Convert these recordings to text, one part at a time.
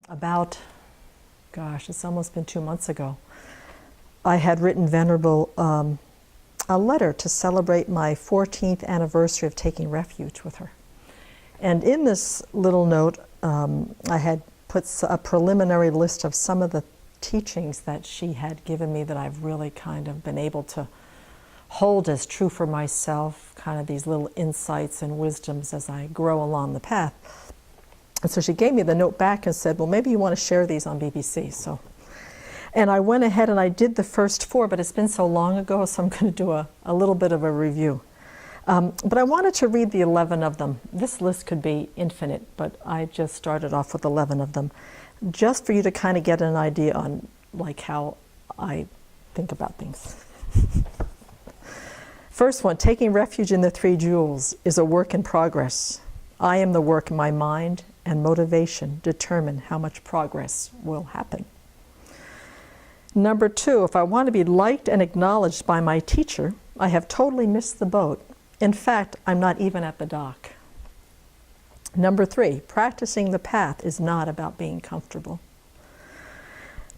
About, gosh, it's almost been 2 months ago, I had written Venerable a letter to celebrate my 14th anniversary of taking refuge with her. And in this little note, I had put a preliminary list of some of the teachings that she had given me that I've really kind of been able to hold as true for myself, kind of these little insights and wisdoms as I grow along the path. And so she gave me the note back and said, well, maybe you want to share these on BBC. And I went ahead and I did the first 4, but it's been so long ago, so I'm going to do a little bit of a review. But I wanted to read the 11 of them. This list could be infinite, but I just started off with 11 of them, just for you to kind of get an idea on like how I think about things. First one, taking refuge in the 3 jewels is a work in progress. I am the work, my mind and motivation determine how much progress will happen. Number 2, if I want to be liked and acknowledged by my teacher, I have totally missed the boat. In fact, I'm not even at the dock. Number 3, practicing the path is not about being comfortable.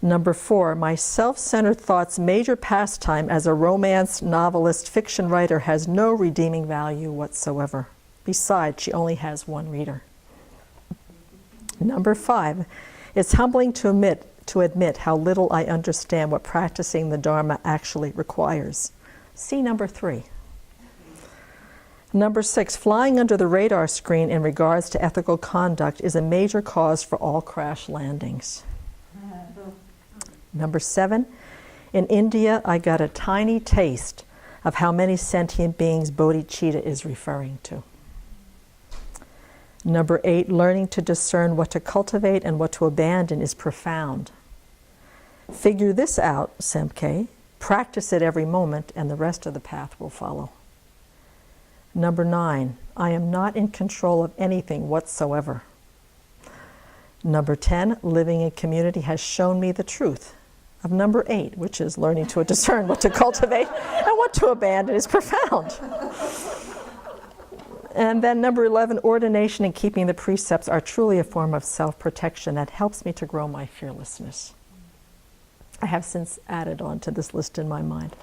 Number 4, my self-centered thoughts' major pastime as a romance novelist fiction writer has no redeeming value whatsoever. Besides, she only has 1 reader. Number 5, it's humbling to admit how little I understand what practicing the Dharma actually requires. See number 3. Number 6, flying under the radar screen in regards to ethical conduct is a major cause for all crash landings. Number 7, in India, I got a tiny taste of how many sentient beings bodhicitta is referring to. Number 8, learning to discern what to cultivate and what to abandon is profound. Figure this out, Semke, practice it every moment, and the rest of the path will follow. Number 9, I am not in control of anything whatsoever. Number 10, living in community has shown me the truth of number 8, which is learning to discern what to cultivate and what to abandon is profound. And then number 11, ordination and keeping the precepts are truly a form of self-protection that helps me to grow my fearlessness. I have since added on to this list in my mind.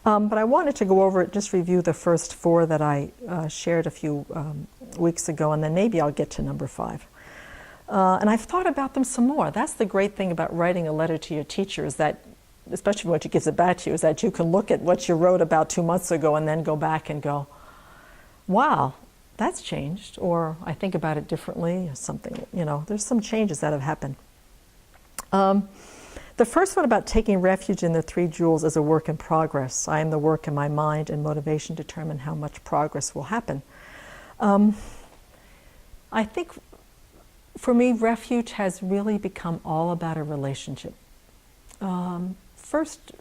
But I wanted to go over it, just review the first 4 that I shared a few weeks ago, and then maybe I'll get to number 5. And I've thought about them some more. That's the great thing about writing a letter to your teacher, is that, especially when she gives it back to you, is that you can look at what you wrote about 2 months ago and then go back and go, wow, that's changed, or I think about it differently, or something, there's some changes that have happened. The first one about taking refuge in the 3 jewels is a work in progress. I am the work, and my mind and motivation determine how much progress will happen. I think for me, refuge has really become all about a relationship. First,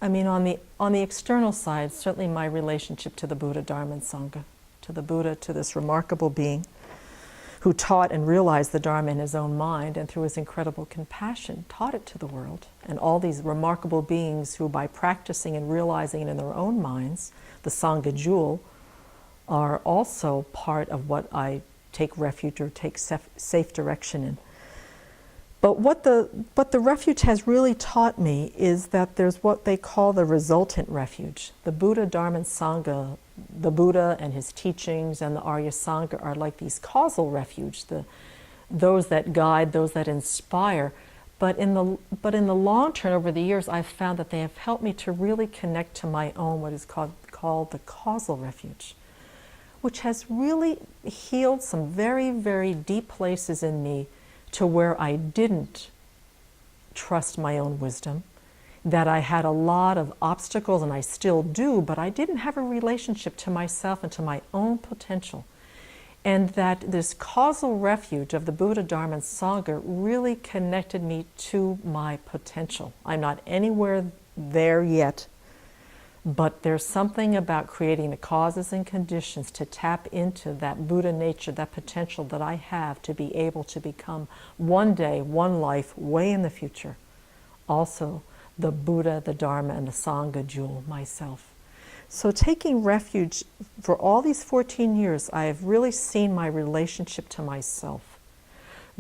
on the external side, certainly my relationship to the Buddha, Dharma, and Sangha, to the Buddha, to this remarkable being who taught and realized the Dharma in his own mind, and through his incredible compassion taught it to the world. And all these remarkable beings who, by practicing and realizing it in their own minds, the Sangha jewel, are also part of what I take refuge or take safe direction in. But what the refuge has really taught me is that there's what they call the resultant refuge. The Buddha, Dharma, and Sangha, the Buddha and his teachings and the Arya Sangha are like these causal refuge, those that guide, those that inspire. But in the long term, over the years, I've found that they have helped me to really connect to my own, what is called the causal refuge, which has really healed some very, very deep places in me to where I didn't trust my own wisdom, that I had a lot of obstacles, and I still do, but I didn't have a relationship to myself and to my own potential. And that this causal refuge of the Buddha, Dharma, and Sangha really connected me to my potential. I'm not anywhere there yet, but there's something about creating the causes and conditions to tap into that Buddha nature, that potential that I have to be able to become one day, one life, way in the future, also the Buddha, the Dharma, and the Sangha jewel myself. So taking refuge, for all these 14 years, I have really seen my relationship to myself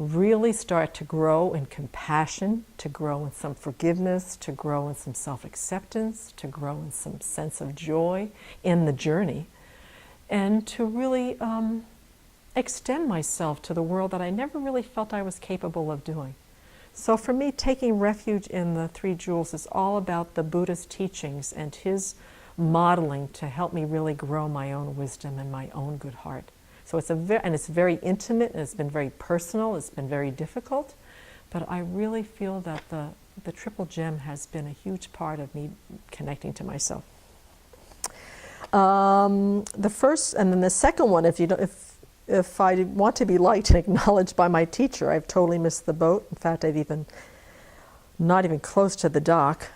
really start to grow in compassion, to grow in some forgiveness, to grow in some self-acceptance, to grow in some sense of joy in the journey, and to really extend myself to the world that I never really felt I was capable of doing. So for me, taking refuge in the Three Jewels is all about the Buddha's teachings and his modeling to help me really grow my own wisdom and my own good heart. So it's it's very intimate, and it's been very personal, it's been very difficult, but I really feel that the Triple Gem has been a huge part of me connecting to myself. The first, and then the second one, if I want to be liked and acknowledged by my teacher, I've totally missed the boat. In fact, not even close to the dock.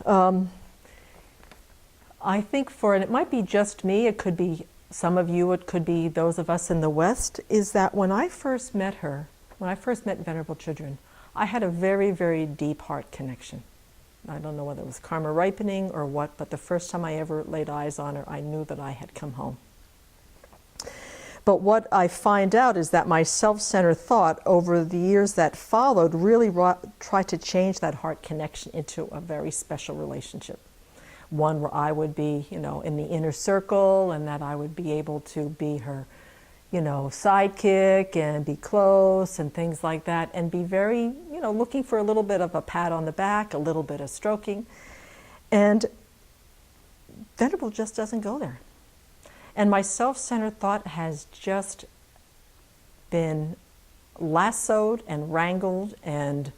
I think and it might be just me, it could be some of you, it could be those of us in the West, is that when I first met her, when I first met Venerable Chudrin, I had a very, very deep heart connection. I don't know whether it was karma ripening or what, but the first time I ever laid eyes on her, I knew that I had come home. But what I find out is that my self-centered thought over the years that followed really tried to change that heart connection into a very special relationship. One where I would be, in the inner circle, and that I would be able to be her, sidekick and be close and things like that, and be very, looking for a little bit of a pat on the back, a little bit of stroking. And Venerable just doesn't go there. And my self-centered thought has just been lassoed and wrangled and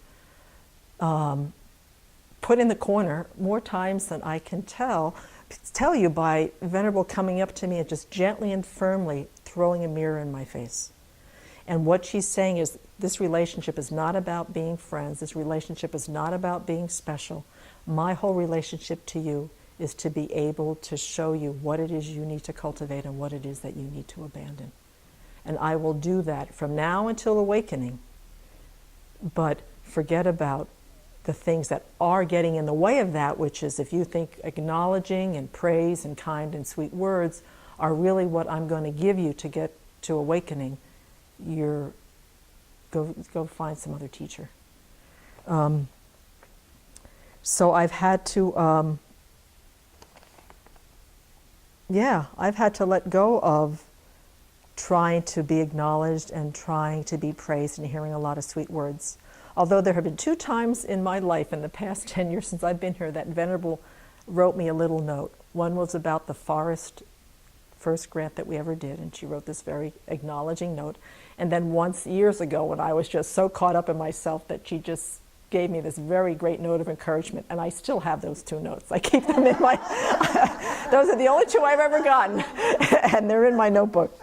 put in the corner more times than I can tell you by Venerable coming up to me and just gently and firmly throwing a mirror in my face. And what she's saying is, this relationship is not about being friends. This relationship is not about being special. My whole relationship to you is to be able to show you what it is you need to cultivate and what it is that you need to abandon. And I will do that from now until awakening. But forget about the things that are getting in the way of that, which is, if you think acknowledging and praise and kind and sweet words are really what I'm going to give you to get to awakening, go find some other teacher. So I've had to I've had to let go of trying to be acknowledged and trying to be praised and hearing a lot of sweet words. Although there have been 2 times in my life in the past 10 years since I've been here that Venerable wrote me a little note. One was about the forest first grant that we ever did, and she wrote this very acknowledging note. And then once years ago, when I was just so caught up in myself, that she just gave me this very great note of encouragement. And I still have those 2 notes. I keep them in my, those are the only 2 I've ever gotten. And they're in my notebook.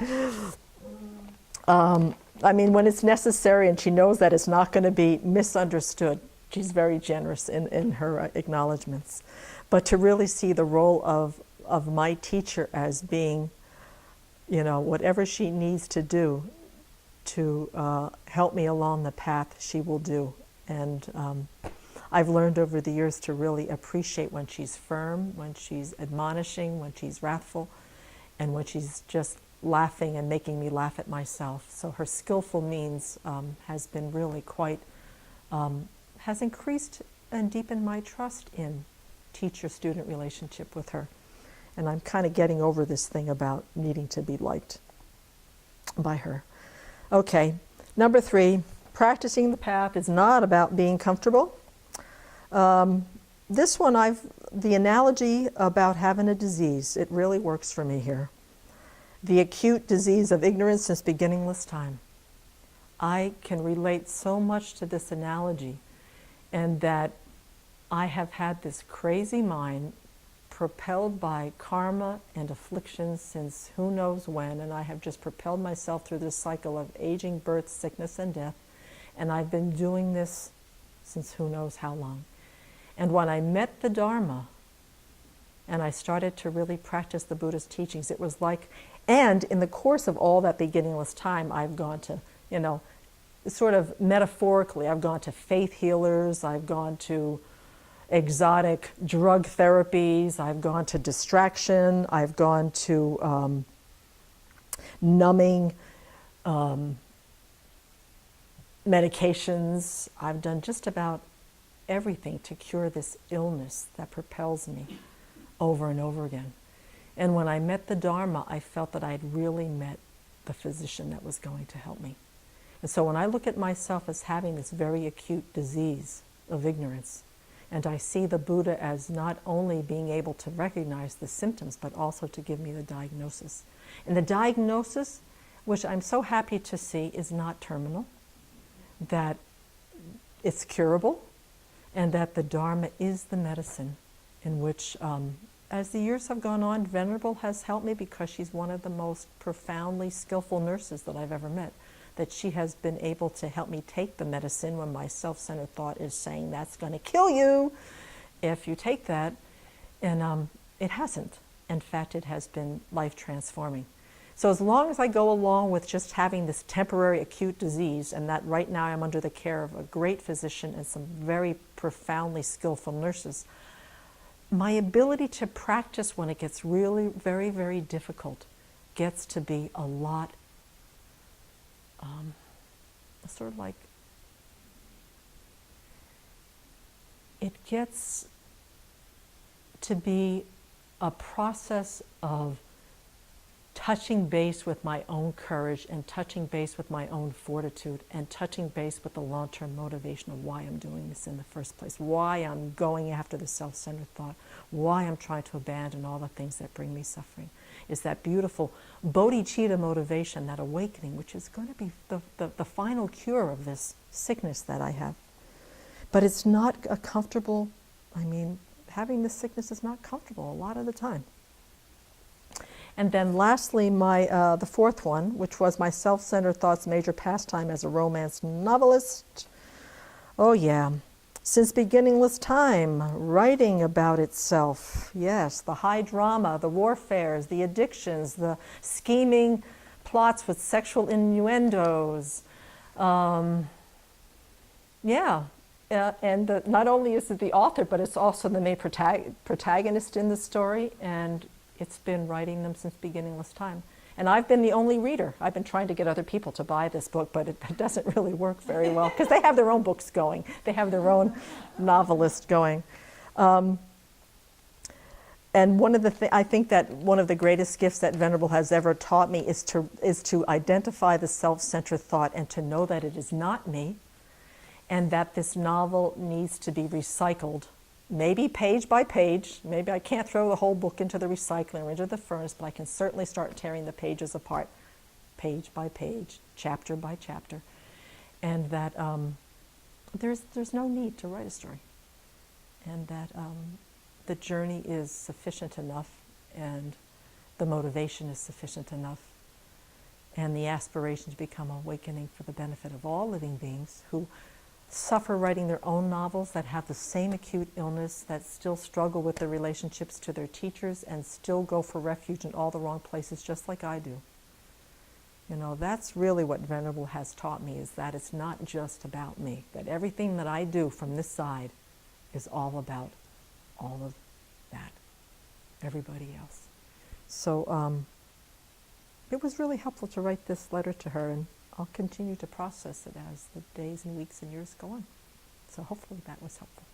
When it's necessary and she knows that it's not going to be misunderstood, she's very generous in her acknowledgments. But to really see the role of my teacher as being, whatever she needs to do to help me along the path, she will do. And I've learned over the years to really appreciate when she's firm, when she's admonishing, when she's wrathful, and when she's just laughing and making me laugh at myself. So her skillful means has been really quite, has increased and deepened my trust in teacher-student relationship with her. And I'm kind of getting over this thing about needing to be liked by her. Okay, number 3, practicing the path is not about being comfortable. This one, the analogy about having a disease, it really works for me here. The acute disease of ignorance since beginningless time. I can relate so much to this analogy, and that I have had this crazy mind propelled by karma and affliction since who knows when, and I have just propelled myself through this cycle of aging, birth, sickness, and death, and I've been doing this since who knows how long. And when I met the Dharma, and I started to really practice the Buddha's teachings, it was like, and in the course of all that beginningless time, I've gone to, sort of metaphorically, I've gone to faith healers, I've gone to exotic drug therapies, I've gone to distraction, I've gone to numbing medications. I've done just about everything to cure this illness that propels me over and over again. And when I met the Dharma, I felt that I had really met the physician that was going to help me. And so when I look at myself as having this very acute disease of ignorance, and I see the Buddha as not only being able to recognize the symptoms, but also to give me the diagnosis. And the diagnosis, which I'm so happy to see, is not terminal, that it's curable, and that the Dharma is the medicine in which, as the years have gone on, Venerable has helped me because she's one of the most profoundly skillful nurses that I've ever met. That she has been able to help me take the medicine when my self-centered thought is saying that's going to kill you if you take that. And it hasn't. In fact, it has been life-transforming. So as long as I go along with just having this temporary acute disease, and that right now I'm under the care of a great physician and some very profoundly skillful nurses, my ability to practice when it gets really very, very difficult gets to be a lot sort of like, it gets to be a process of touching base with my own courage and touching base with my own fortitude and touching base with the long-term motivation of why I'm doing this in the first place, why I'm going after the self-centered thought, why I'm trying to abandon all the things that bring me suffering. Is that beautiful bodhicitta motivation, that awakening, which is going to be the final cure of this sickness that I have. But it's not a comfortable, having this sickness is not comfortable a lot of the time. And then lastly, the fourth one, which was my self-centered thoughts major pastime as a romance novelist. Oh yeah. Since beginningless time, writing about itself. Yes, the high drama, the warfares, the addictions, the scheming plots with sexual innuendos. And not only is it the author, but it's also the main protagonist in the story, and it's been writing them since beginningless time. And I've been the only reader. I've been trying to get other people to buy this book, but it doesn't really work very well because they have their own books going. They have their own novelist going. And I think that one of the greatest gifts that Venerable has ever taught me is to identify the self-centered thought and to know that it is not me, and that this novel needs to be recycled. Maybe page by page. Maybe I can't throw the whole book into the recycling or into the furnace, but I can certainly start tearing the pages apart, page by page, chapter by chapter. And that there's no need to write a story. And that the journey is sufficient enough, and the motivation is sufficient enough, and the aspiration to become awakening for the benefit of all living beings who suffer writing their own novels, that have the same acute illness, that still struggle with their relationships to their teachers and still go for refuge in all the wrong places, just like I do. That's really what Venerable has taught me, is that it's not just about me, that everything that I do from this side is all about all of that, everybody else. So it was really helpful to write this letter to her, and I'll continue to process it as the days and weeks and years go on. So hopefully that was helpful.